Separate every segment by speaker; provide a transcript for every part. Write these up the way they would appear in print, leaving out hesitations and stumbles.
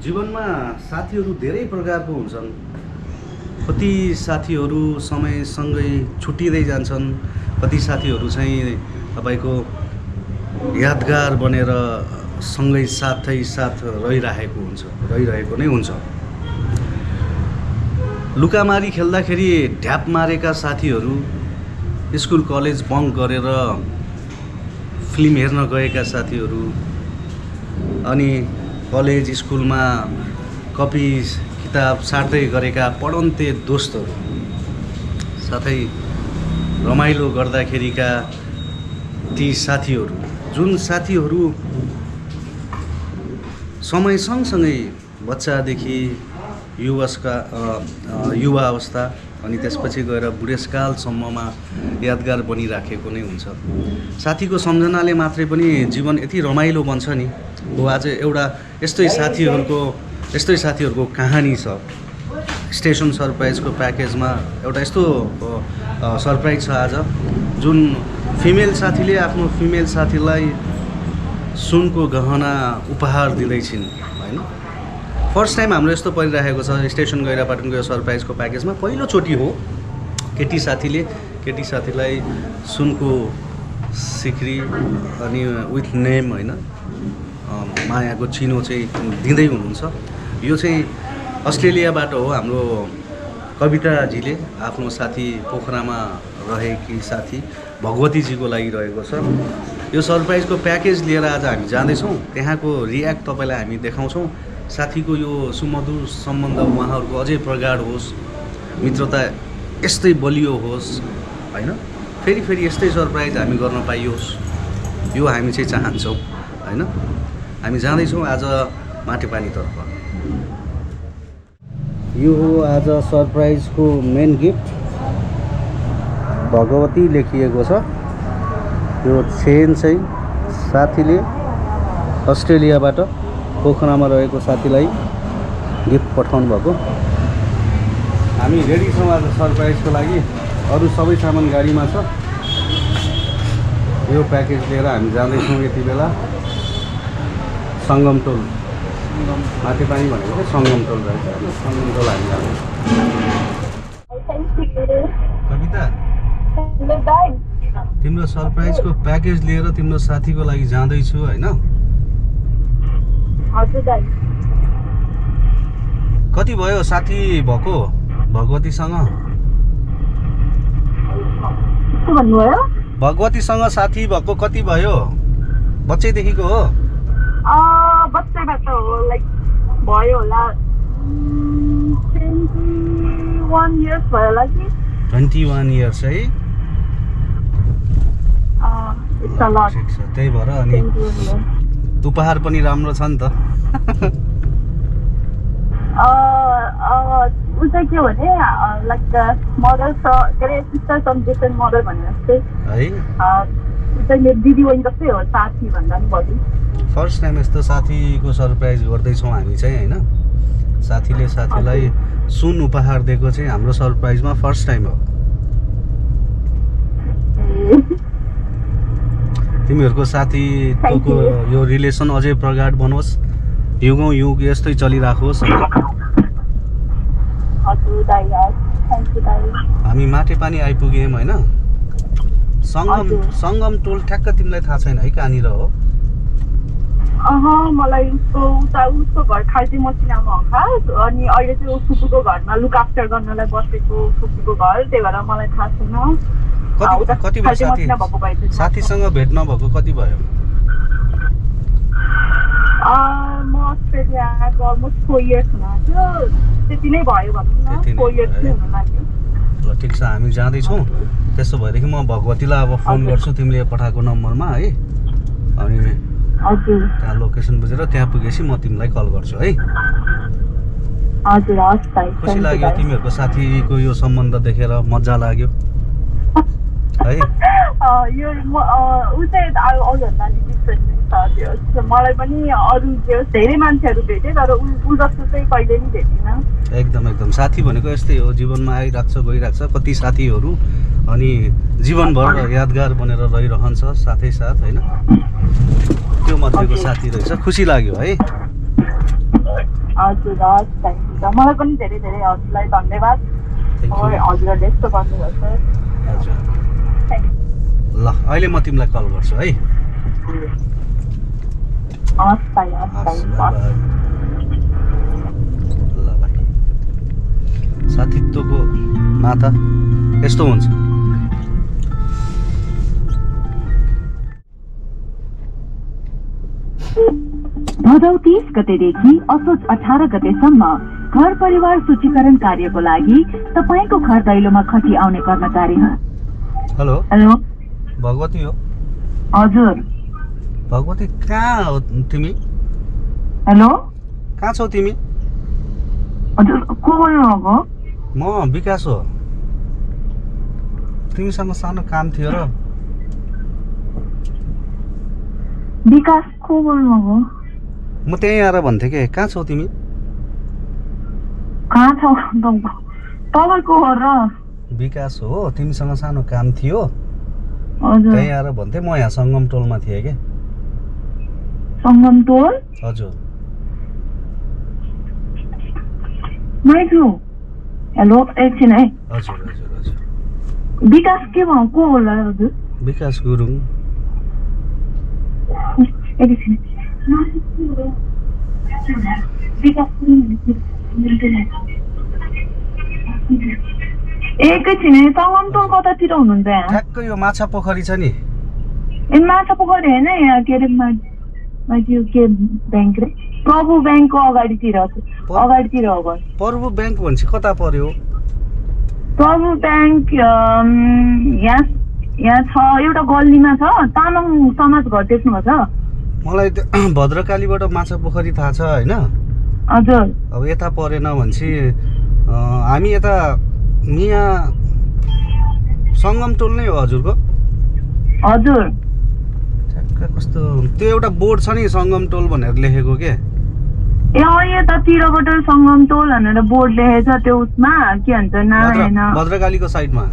Speaker 1: जीवनमा साथीहरू धेरै प्रकारको हुन्छन्। कति साथीहरू समयसँगै छुट्टिँदै जान्छन्, कति साथीहरू चाहिँ तपाईँको यादगार बनेर सँगै साथै साथ रहिरहेको नै हुन्छ। लुकामारी खेल्दाखेरि ढ्याप मारेका साथीहरू, स्कुल कलेज बङ्क गरेर फिल्म हेर्न गएका साथीहरू, अनि कलेज स्कुलमा कपी किताब साट्दै गरेका पढन्ते दोस्तहरू, साथै रमाइलो गर्दाखेरिका ती साथीहरू, जुन साथीहरू समय सँगसँगै बच्चादेखि युवा अवस्था अनि त्यसपछि गएर बुढेसकालसम्ममा यादगार बनिराखेको नै हुन्छ। साथीको सम्झनाले मात्रै पनि जीवन यति रमाइलो बन्छ नि। हो, आज एउटा यस्तै साथीहरूको कहानी छ। स्टेसन सरप्राइजको प्याकेजमा एउटा यस्तो सरप्राइज छ आज, जुन फिमेल साथीले आफ्नो फिमेल साथीलाई सुनको गहना उपहार दिँदैछिन्, होइन। फर्स्ट टाइम हाम्रो यस्तो परिरहेको छ स्टेसन गैरापाटनको यो सरप्राइजको प्याकेजमा। पहिलोचोटि हो केटी साथीलाई सुनको सिक्री अनि विथ नेम, होइन, मायाको चिनो चाहिँ दिँदै हुनुहुन्छ। यो चाहिँ अस्ट्रेलियाबाट हो। हाम्रो कविताजीले आफ्नो साथी पोखरामा रहेकी साथी भगवतीजीको लागि रहेको छ। यो सरप्राइजको प्याकेज लिएर आज हामी जाँदैछौँ। त्यहाँको रियाक्ट तपाईँलाई हामी देखाउँछौँ। साथीको यो सुमधुर सम्बन्ध उहाँहरूको अझै प्रगाढ होस्, मित्रता यस्तै बलियो होस्, होइन। फेरि यस्तै सरप्राइज हामी गर्न पाइयोस्, यो हामी चाहिँ चाहन्छौँ, होइन। हामी जाँदैछौँ आज माटेपानीतर्फ। यो हो आज सरप्राइजको मेन गिफ्ट, भगवती लेखिएको छ। यो चेन चाहिँ साथीले अस्ट्रेलियाबाट पोखरामा रहेको साथीलाई गिफ्ट पठाउनु भएको। हामी रेडी छौँ आज सरप्राइजको लागि। अरू सबै सामान गाडीमा छ। यो प्याकेज लिएर हामी जाँदैछौँ यति बेला सङ्गम टोल। माटेपानी भनेको चाहिँ सङ्गम टोल रहेछ। सङ्गम टोल हामी जाँदैछौँ। कविता, तिम्रो सरप्राइजको प्याकेज लिएर तिम्रो साथीको लागि जाँदैछु, होइन। कति भयो साथी भएको भगवतीसँग? भगवतीसँग साथी भएको कति भयो? बच्चैदेखिको हो?
Speaker 2: बच्चैबाट हो, लाइक भयो होला 21 इयर्स भयो होला कि।
Speaker 1: 21 इयर्स है। ठिक छ, त्यही भएर अनि उपहार पनि राम्रो छ नि त।
Speaker 2: ऊ चाहिँ के भने लाइक मदर के अरे सिस्टर सब्जेक्सन मदर भनेर चाहिँ है। चाहिँ दिदी बहिनी जस्तै हो, साथी भन्दा पनि बढी।
Speaker 1: फर्स्ट टाइम यस्तो साथीको सरप्राइज गर्दैछौँ हामी चाहिँ, होइन। साथीले साथीलाई सुन उपहार दिएको चाहिँ हाम्रो सरप्राइजमा फर्स्ट टाइम हो। तिमीहरूको साथीको यो रिलेसन अझै प्रगाढ बनोस्, युगौँ युग यस्तै चलिराखोस्। हामी माटेपानी आइपुग्यौँ, होइन। सङ्गम टोल ठ्याक्क तिमीलाई थाहा छैन है कहाँनिर हो?
Speaker 2: मलाई उसको घर खाल्टी मसिनामा हो खास। अनि अहिले चाहिँ ऊ फुपूको घरमा लुक आफ्टर गर्नलाई बसेको फुपूको घर, त्यही भएर मलाई थाहा छैन।
Speaker 1: कति भयो साथीसँग भेट नभएको? कति भयो?
Speaker 2: म अस्ट्रेलिया आएको अलमोस्ट 4 इयर्स हुन लाग्यो। त्यति नै भयो भनौँ न, 4 इयर्स नै हुन लाग्यो।
Speaker 1: ल ठिक छ, हामी जाँदैछौँ। त्यसो भएदेखि म भगवतीलाई अब फोन गर्छु तिमीले पठाएको नम्बरमा है। अनि त्यहाँ लोकेसन बुझेर त्यहाँ पुगेपछि म तिमीलाई कल गर्छु है।
Speaker 2: हजुर, हस् भाइ।
Speaker 1: खुसी लाग्यो तिमीहरूको साथीको यो सम्बन्ध देखेर, मजा लाग्यो है।
Speaker 2: यो ऊ चाहिँ अरूभन्दा अलिक डिफ्रेन्ट छ। त्यो मलाई पनि अरू धेरै मान्छेहरू भेटेँ, तर ऊ जस्तो चाहिँ कहिले पनि भेटिनँ।
Speaker 1: एकदम साथी भनेको यस्तै हो, जीवनमा आइरहेको छ गइरहेको छ। कति साथीहरू अनि जीवनभर यादगार बनेर रहिरहन्छ साथै साथ, होइन। त्यो मध्येको साथी रहेछ, खुसी लाग्यो है।
Speaker 2: हजुर हस् थ्याङ्क यू मलाई पनि धेरै धेरै हजुरलाई धन्यवाद
Speaker 1: थ्याङ्क यू
Speaker 2: हजुरहरूले यस्तो गर्नुभएको
Speaker 1: हजुर
Speaker 2: थ्याङ्क
Speaker 1: ल अहिले म तिमीलाई कल गर्छु है
Speaker 2: यू हस् भाइ हस्
Speaker 1: हस्
Speaker 2: भाइ
Speaker 1: बाई ल भाइ साथीत्वको नाता यस्तो हुन्छ
Speaker 3: भदौ 30 गतेदेखि असोज 18 गतेसम्म घर परिवार सूचीकरण कार्यको लागि तपाईँको घर दैलोमा खटी आउने कर्मचारी
Speaker 1: हेलो
Speaker 3: हेलो
Speaker 1: भगवती हो
Speaker 3: हजुर
Speaker 1: भगवती कहाँ हो तिमी
Speaker 3: हेलो
Speaker 1: कहाँ छौ तिमी
Speaker 3: हजुर को बोल्नु भएको
Speaker 1: म विकास हो तिमीसँग सानो काम थियो र
Speaker 3: विकास को बोल्नु भएको
Speaker 1: म त्यहीँ आएर भन्थेँ कि कहाँ छौ तिमी
Speaker 3: कहाँ छ तपाईँको हो र
Speaker 1: विकास हो तिमीसँग सानो काम थियो
Speaker 3: हजुर
Speaker 1: त्यहीँ आएर भन्थेँ म यहाँ सङ्गम टोलमा थिएँ कि
Speaker 3: सङ्गम टोल
Speaker 1: हजुर
Speaker 3: माइजू हेलो एकछिन है
Speaker 1: हजुर हजुर हजुर
Speaker 3: विकास के भयो को होला हजुर
Speaker 1: विकास गुरुङ
Speaker 3: एकछिन एकैछिन है सङ्गम टोल कतातिर हुनुहुन्छ यहाँ
Speaker 1: ठ्याक्कै यो माछा पोखरी छ नि
Speaker 3: ए माछा पोखरी होइन यहाँ के अरे त्यो के ब्याङ्क रे प्रभु ब्याङ्कको अगाडितिर हो घर
Speaker 1: प्रभु ब्याङ्क भन्छ कता पर्यो
Speaker 3: प्रभु ब्याङ्क यहाँ छ एउटा गल्लीमा छ तामाङ समाज घर देख्नुभएको छ
Speaker 1: मलाई त्यो भद्रकालीबाट माछा पोखरी थाहा छ होइन
Speaker 3: हजुर
Speaker 1: अब यता परेन भनेपछि हामी यता यहाँ सङ्गम टोल नै हो हजुरको
Speaker 3: हजुर
Speaker 1: ठ्याक्क कस्तो त्यो एउटा बोर्ड छ नि सङ्गम टोल भनेर लेखेको के
Speaker 3: ए यतातिरबाट सङ्गम टोल भनेर बोर्ड लेखेछ त्यो उसमा के भन्छ नारायण
Speaker 1: भद्रकालीको साइडमा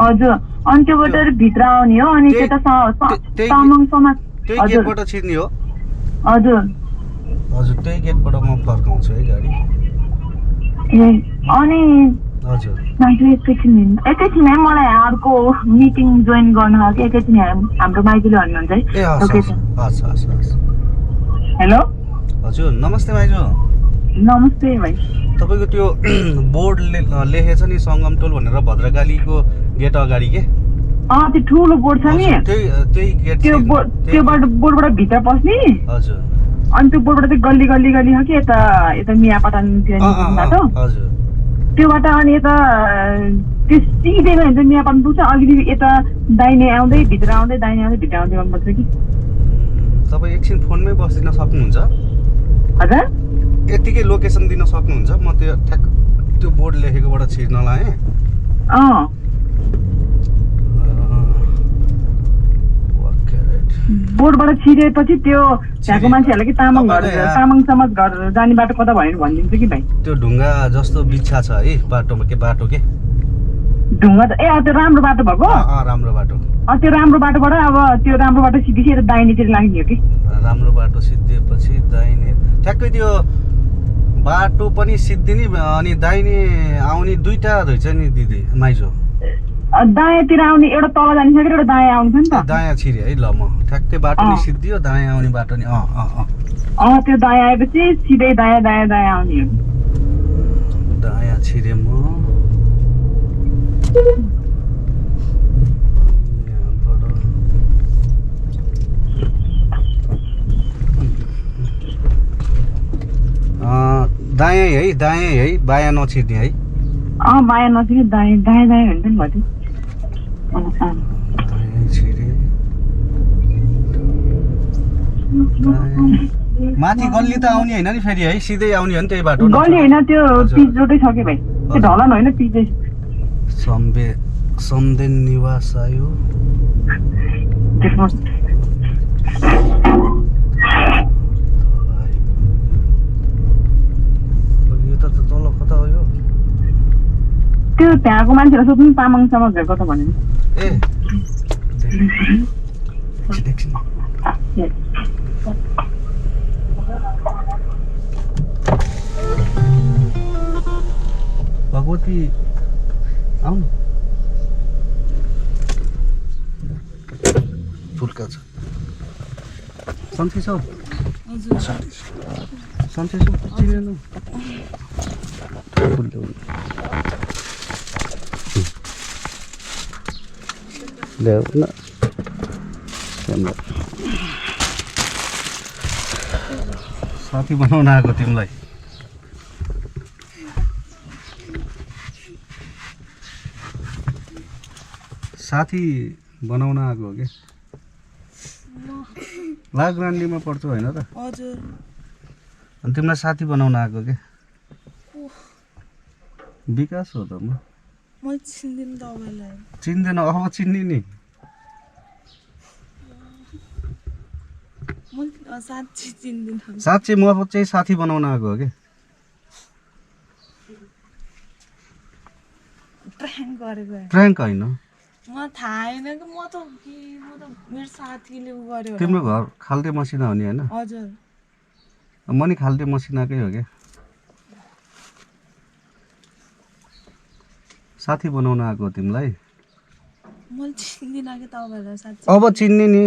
Speaker 3: हजुर अनि त्योबाट भित्र आउने हो अनि त्यता तामाङ समाज
Speaker 1: त्यही गेटबाट छिर्ने हो
Speaker 3: हजुर
Speaker 1: हजुर त्यही गेटबाट म फर्काउँछु है गाडी
Speaker 3: ए अनि
Speaker 1: हजुर
Speaker 3: माइजू एकैछिन है मलाई अर्को मिटिङ जोइन गर्न हो कि एकैछिन हाम्रो माइजूले भन्नुहुन्छ
Speaker 1: ए हस् हस् हस् हस्
Speaker 3: हेलो
Speaker 1: हजुर नमस्ते माइजू
Speaker 3: नमस्ते भाइ
Speaker 1: तपाईँको त्यो बोर्ड लेखेछ नि सङ्गम टोल भनेर भद्रकालीको गेट अगाडि के
Speaker 3: त्यो ठुलो बोर्ड छ नि
Speaker 1: त्यही गेट
Speaker 3: त्योबाट बोर्डबाट भित्र पस्ने
Speaker 1: हजुर
Speaker 3: अनि त्यो बोर्डबाट चाहिँ गल्ली गल्ली गल्ली हो कि यता मियापटानतिर बाटो
Speaker 1: हजुर
Speaker 3: त्योबाट अनि यता त्यो सिधै गयो भने चाहिँ मियापटान पुग्छ अघि यता दाहिने आउँदै भित्र आउँदै दाहिने आउँदै भित्र आउँदै गर्नुपर्छ कि
Speaker 1: तपाईँ एकछिन फोनमै बसिदिन सक्नुहुन्छ
Speaker 3: हजुर
Speaker 1: यतिकै लोकेसन दिन सक्नुहुन्छ म त्यो ठ्याक्क त्यो बोर्ड लेखेकोबाट छिर्न लाएँ
Speaker 3: बोर्डबाट छिरेपछि त्यो त्यहाँको मान्छेहरूलाई कि तामाङ समाज घर जाने बाटो कता भनेर भनिदिन्छु कि भाइ
Speaker 1: त्यो ढुङ्गा जस्तो बिच्छा छ है बाटोमा के
Speaker 3: ढुङ्गा त त्यो राम्रो बाटो भएको
Speaker 1: राम्रो बाटो
Speaker 3: त्यो राम्रो बाटोबाट अब त्यो राम्रो बाटो सिधै दाहिनेतिर लाग्ने हो कि
Speaker 1: राम्रो बाटो सिद्धिएपछि दाहिने ठ्याक्कै त्यो बाटो पनि सिद्धिने अनि दाहिने आउने दुईटा रहेछ नि दिदी माइजू
Speaker 3: दायाँतिर आउने एउटा तल जाने छ कि एउटा दायाँ आउने छ नि त
Speaker 1: दायाँ छिरे है ल म ठ्याक्कै बाटो नि सिद्धियो दायाँ आउने बाटो नि
Speaker 3: त्यो दायाँ आएपछि सिधै दायाँ दायाँ दायाँ आउने हो
Speaker 1: दायाँ छिरे म दायाँ है बायाँ नछिर्ने है
Speaker 3: बायाँ नछिर्ने दायाँ दायाँ दायाँ हुन्छ नि भयो
Speaker 1: माथि गल्ली त आउने होइन नि फेरि है सिधै आउने हो नि त्यही बाटो
Speaker 3: गल्ली होइन त्यो पिच रोडै छ कि भाइ त्यो ढलान होइन पिचै
Speaker 1: सम्देन निवास आयो तल कता हो यो
Speaker 3: त्यो त्यहाँको मान्छेलाई सोध्नु तामाङ समाज घर कता भन्यो
Speaker 1: ए पोती आउनु फुल्का छ सन्चै छौ सन्चै छौ चिनेन फुल ल्याउनु ल्याउ न साथी बनाउन आएको तिमीलाई साथी बनाउन आएको हो क्या लाग्रान्डीमा पढ्छौ होइन त
Speaker 4: हजुर
Speaker 1: अनि तिमीलाई साथी बनाउन आएको क्या विकास हो त
Speaker 4: म चिन्दिनँ तपाईँलाई
Speaker 1: चिन्दैन अब चिन्ने नि
Speaker 4: म साँच्चै चिन्दिनँ
Speaker 1: साँच्चै म चाहिँ साथी बनाउन आएको हो क्या
Speaker 4: प्र्याङ्क गरेको
Speaker 1: प्र्याङ्क होइन
Speaker 4: म थाहा होइन कि म त मेरो साथीले उ गर्यो
Speaker 1: तिम्रो घर खाल्टे मसिना हो नि होइन
Speaker 4: हजुर
Speaker 1: म नि खाल्टे मसिनाकै हो क्या साथी बनाउन आएको हो तिमीलाई
Speaker 4: मैले चिन्दिनँ कि तपाईँलाई साँच्चै
Speaker 1: अब चिन्ने नि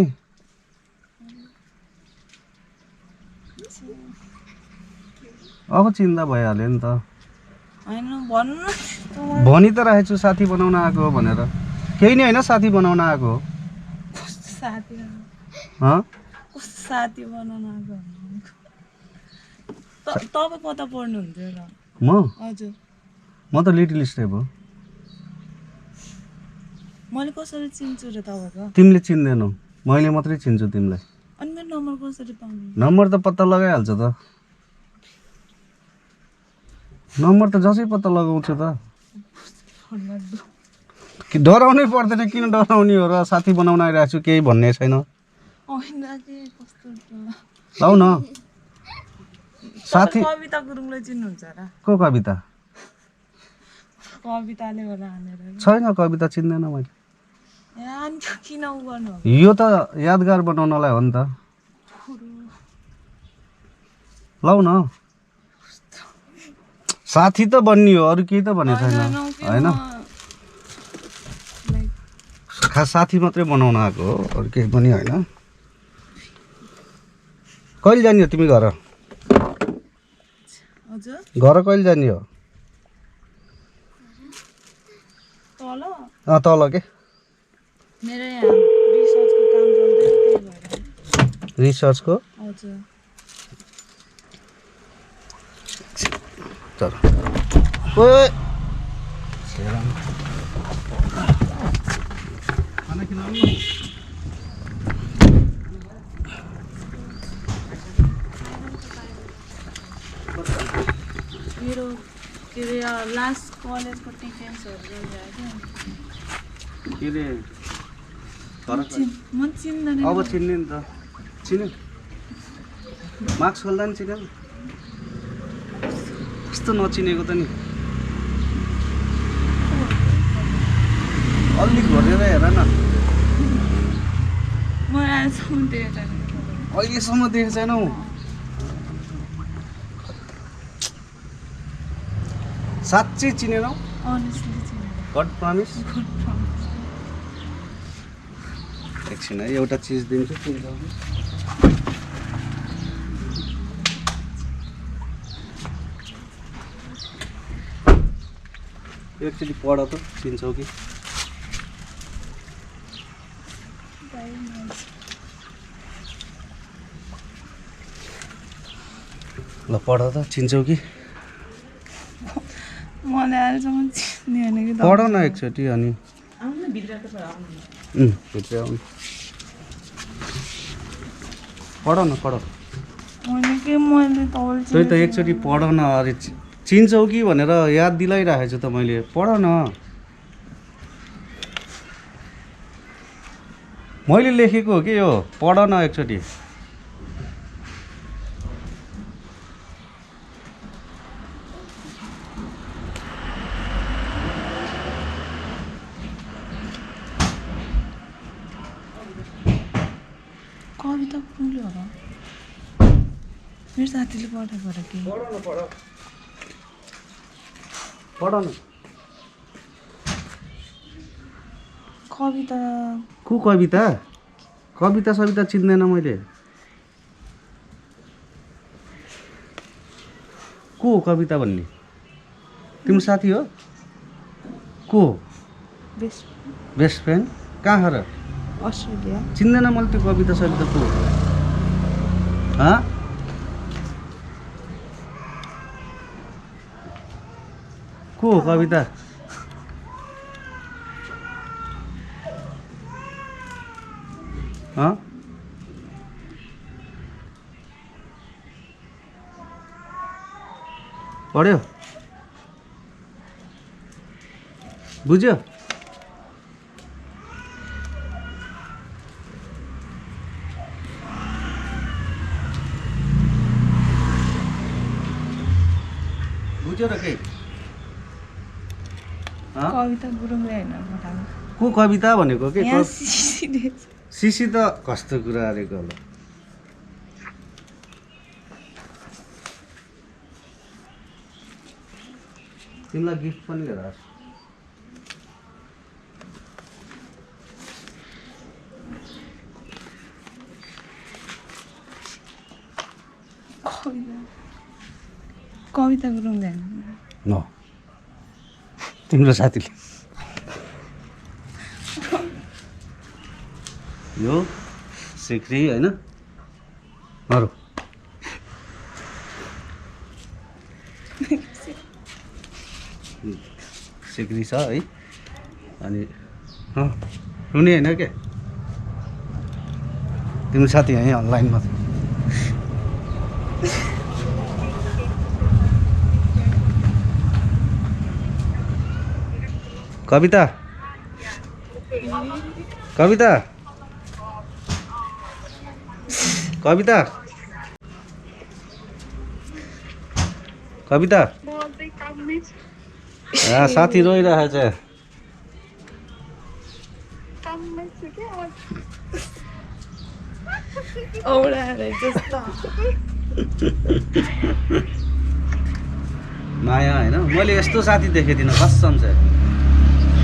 Speaker 1: अब चिन्दा भइहाल्यो नि त
Speaker 4: होइन भन्नु
Speaker 1: भनि त राखेको छु साथी बनाउन आएको हो भनेर केही नै होइन साथी बनाउन आएको हो
Speaker 4: साथी
Speaker 1: हँ
Speaker 4: कस्तो साथी बनाउनु आएको तपाईँ कता पढ्नुहुन्थ्यो र
Speaker 1: म
Speaker 4: हजुर
Speaker 1: म त लिटिल स्टेप हो
Speaker 4: मैले कसरी चिन्छु र तपाईँको
Speaker 1: तिमीले चिन्दैनौ मैले मात्रै चिन्छु तिमीलाई
Speaker 4: अनि मेरो नम्बर कसरी पाउनु
Speaker 1: नम्बर त पत्ता लगाइहाल्छ त नम्बर त जसै पत्ता लगाउँछ त कि डराउनै पर्दैन किन डराउने हो र साथी बनाउन आइरहेको छु केही भन्ने छैन
Speaker 4: होइन कि कस्तो
Speaker 1: लाउ न साथी
Speaker 4: कविता गुरुङलाई चिन्नुहुन्छ र
Speaker 1: को कविता
Speaker 4: कविताले होला हानेर
Speaker 1: छैन कविता चिन्दैन मैले
Speaker 4: अनि किन उ गर्नु
Speaker 1: यो त यादगार बनाउनलाई हो नि त लाउ न साथी त बन्नी हो अरू केही त भनेको छैन होइन खास साथी मात्रै बनाउन आएको हो अरू केही पनि होइन कहिले जाने हो तिमी घर
Speaker 4: हजुर
Speaker 1: घर कहिले जाने हो
Speaker 4: तल
Speaker 1: तल के
Speaker 4: मेरो यहाँ रिसर्चको काम चल्दै त्यही भएर
Speaker 1: रिसर्चको
Speaker 4: हजुर
Speaker 1: चल ओए खाना खिलाउनु
Speaker 4: मेरो के अरे लास्ट कलेजको टिचर्सहरू गरिरहेको
Speaker 1: के अरे
Speaker 4: म चिन्दैन
Speaker 1: अब चिन्ने नि त चिन्यो मार्क्स खोल्दा नि चिन्यो कस्तो नचिनेको त नि अलि घोरेर हेर न
Speaker 4: म अहिलेसम्म देखेको छैन
Speaker 1: अहिलेसम्म देखेको छैनौ साँच्चै चिनेनौ
Speaker 4: अनेस्टली चिनेको
Speaker 1: गड प्रमिस एकछिन है एउटा चिज दिन्छु चिन्छ एकचोटि पढ त चिन्छौ कि ल पढ त चिन्छौ कि
Speaker 4: मलाई अहिलेसम्म चिन्ने होइन कि
Speaker 1: पढ न एकचोटि अनि भित्र आउनु पढ न पढ
Speaker 4: होइन कि मैले तपाईँले
Speaker 1: त्यही त एकचोटि पढ न अरे चिन्छौ कि भनेर याद दिलाइरहेको छु त मैले पढ न मैले लेखेको हो कि यो पढ न एकचोटि
Speaker 4: कविता कुनले होला मेरो साथीले पठाएको र के
Speaker 1: पढ न
Speaker 4: कविता
Speaker 1: को कविता सविता चिन्दैन मैले को कविता भन्ने तिम्रो साथी हो को बेस्ट फ्रेन्ड कहाँ र
Speaker 4: अस्ट्रेलिया
Speaker 1: चिन्दैन मैले त्यो कविता सविता को हाँ को कविता हाँ पढ्यो बुझ्यो बुझ्यो र के
Speaker 4: कविता गुरुङले होइन पठाएको
Speaker 1: को कविता भनेको के
Speaker 4: यहाँ सिसीले
Speaker 1: सिसी त कस्तो कुरा अरेको होला तिमीलाई गिफ्ट पनि लिएर आएको
Speaker 4: कविता गुरुङले होइन
Speaker 1: न तिम्रो साथीले यो सिक्री होइन अरू सिक्री छ है अनि रुने होइन के तिम्रो साथी यहीँ अनलाइनमा छ कविता कविता कविता कविता साथी रोइरहेछ माया होइन मैले यस्तो साथी देखेको थिइनँ कसम छ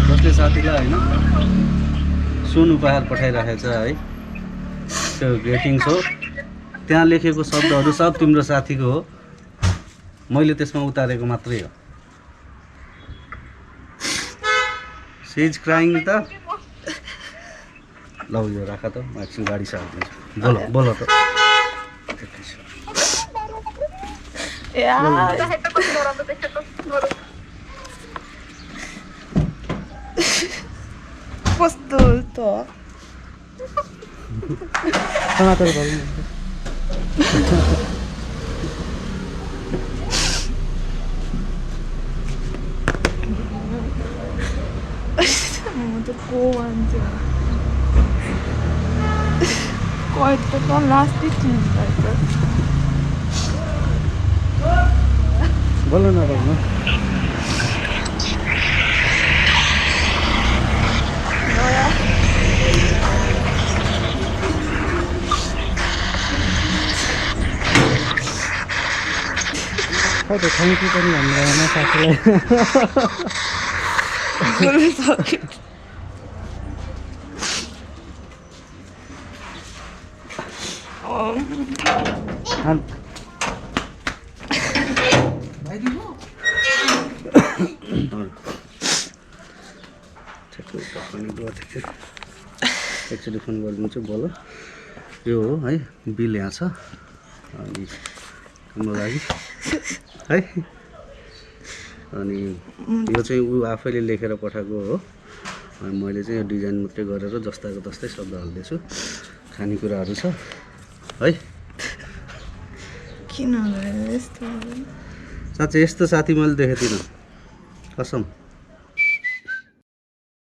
Speaker 1: जसले साथीलाई होइन सुन उपहार पठाइरहेछ है त्यो ग्रेटिङ्स हो त्यहाँ लेखेको शब्दहरू सब तिम्रो साथीको हो मैले त्यसमा उतारेको मात्रै हो सी इज क्राइङ त ल यो राख त म एकछिन गाडी सारिदिन्छु बोल त
Speaker 4: कस्तो त
Speaker 1: टमाटर
Speaker 4: म त को मान्छे कविता त लास्टै चेन्ज भएछ
Speaker 1: बोल न बोल्नु खै त थ्याङ्क यू पनि भन्दैन साथीलाई
Speaker 4: बोल्नु सक्यो
Speaker 1: एकचोटि फोन गरिदिन्छु बोल यो हो है बिल यहाँ छ अनि हाम्रो लागि है अनि यो चाहिँ ऊ आफैले लेखेर पठाएको हो अनि मैले चाहिँ यो डिजाइन मात्रै गरेर जस्ताको तस्तै शब्द हाल्दैछु खानेकुराहरू छ है
Speaker 4: किन यस्तो
Speaker 1: साँच्चै यस्तो साथी मैले देखेको थिइनँ कसम